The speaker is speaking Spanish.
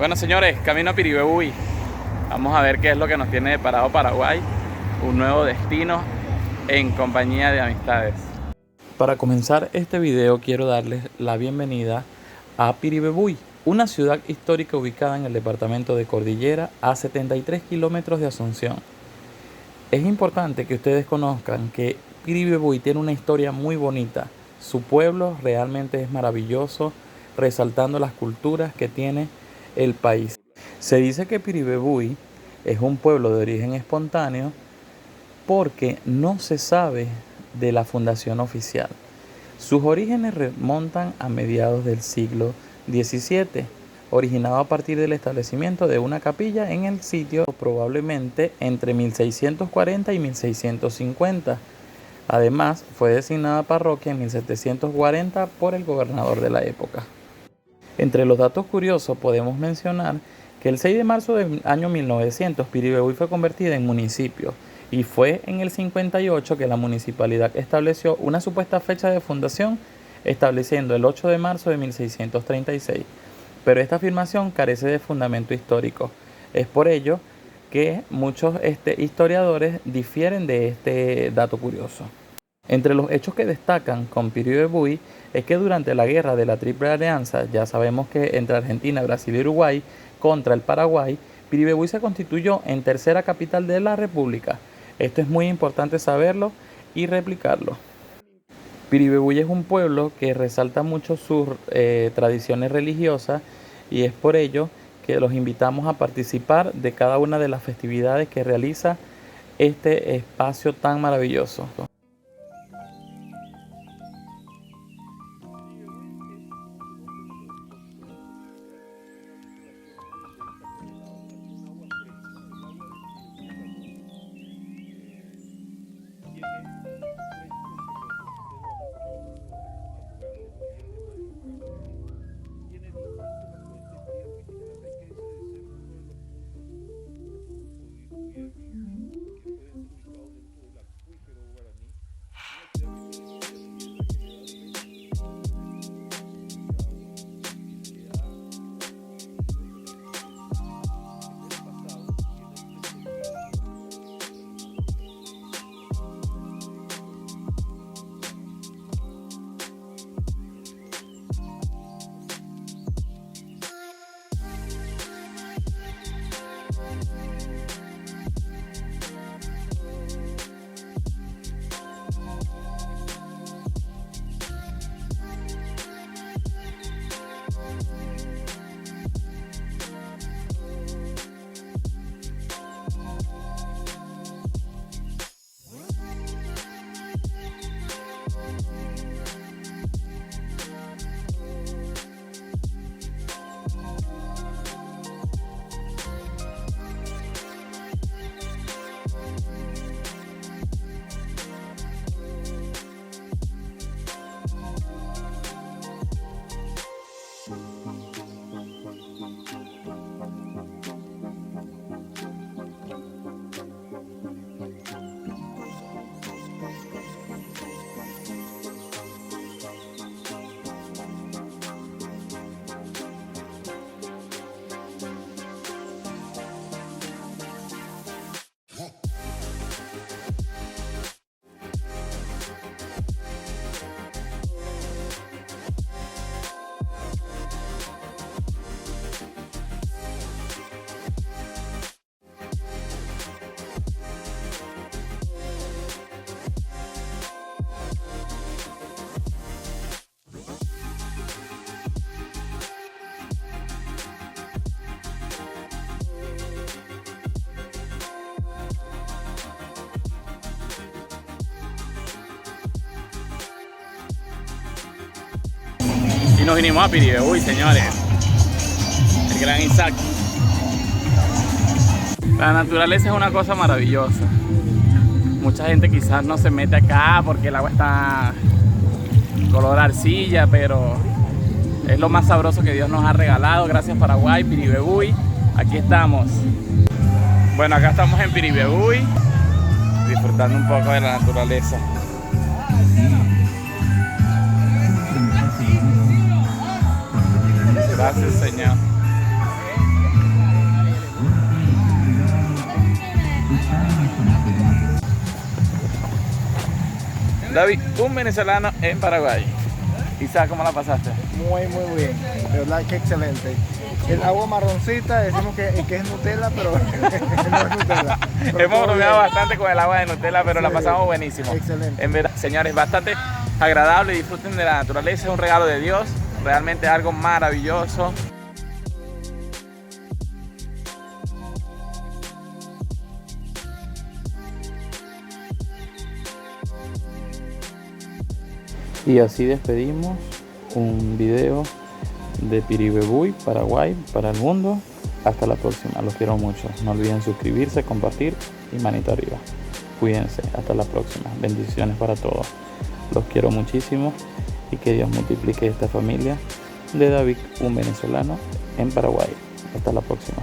Bueno, señores, camino a Piribebuy. Vamos a ver qué es lo que nos tiene deparado Paraguay. Un nuevo destino en compañía de amistades. Para comenzar este video quiero darles la bienvenida a Piribebuy, una ciudad histórica ubicada en el departamento de Cordillera a 73 kilómetros de Asunción. Es importante que ustedes conozcan que Piribebuy tiene una historia muy bonita. Su pueblo realmente es maravilloso, resaltando las culturas que tiene el país. Se dice que Piribebuy es un pueblo de origen espontáneo porque no se sabe de la fundación oficial. Sus orígenes remontan a mediados del siglo XVII, originado a partir del establecimiento de una capilla en el sitio probablemente entre 1640 y 1650. Además, fue designada parroquia en 1740 por el gobernador de la época. Entre los datos curiosos podemos mencionar que el 6 de marzo del año 1900 Piribebuy fue convertida en municipio y fue en el 58 que la municipalidad estableció una supuesta fecha de fundación, estableciendo el 8 de marzo de 1636. Pero esta afirmación carece de fundamento histórico. Es por ello que muchos historiadores difieren de este dato curioso. Entre los hechos que destacan con Piribebuy es que durante la guerra de la Triple Alianza, ya sabemos que entre Argentina, Brasil y Uruguay contra el Paraguay, Piribebuy se constituyó en tercera capital de la República. Esto es muy importante saberlo y replicarlo. Piribebuy es un pueblo que resalta mucho sus tradiciones religiosas y es por ello que los invitamos a participar de cada una de las festividades que realiza este espacio tan maravilloso. Y nos vinimos a Piribebuy, señores. El gran Isaac. La naturaleza es una cosa maravillosa. Mucha gente quizás no se mete acá porque el agua está color arcilla, pero es lo más sabroso que Dios nos ha regalado. Gracias Paraguay, Piribebuy. Aquí estamos. Bueno, acá estamos en Piribebuy, disfrutando un poco de la naturaleza. Gracias, Señor. David, un venezolano en Paraguay. Isaac, ¿cómo la pasaste? Muy bien, de verdad que excelente. El agua marroncita, decimos que es Nutella, pero no es Nutella. Hemos bromeado bastante con el agua de Nutella, pero sí, la pasamos buenísimo. Excelente. En verdad, señores, bastante agradable y disfruten de la naturaleza, es un regalo de Dios, realmente algo maravilloso. Y así despedimos un video de Piribebuy, Paraguay, para el mundo. Hasta la próxima, los quiero mucho. No olviden suscribirse, compartir y manito arriba. Cuídense, hasta la próxima. Bendiciones para todos. Los quiero muchísimo y que Dios multiplique esta familia de David, un venezolano en Paraguay. Hasta la próxima.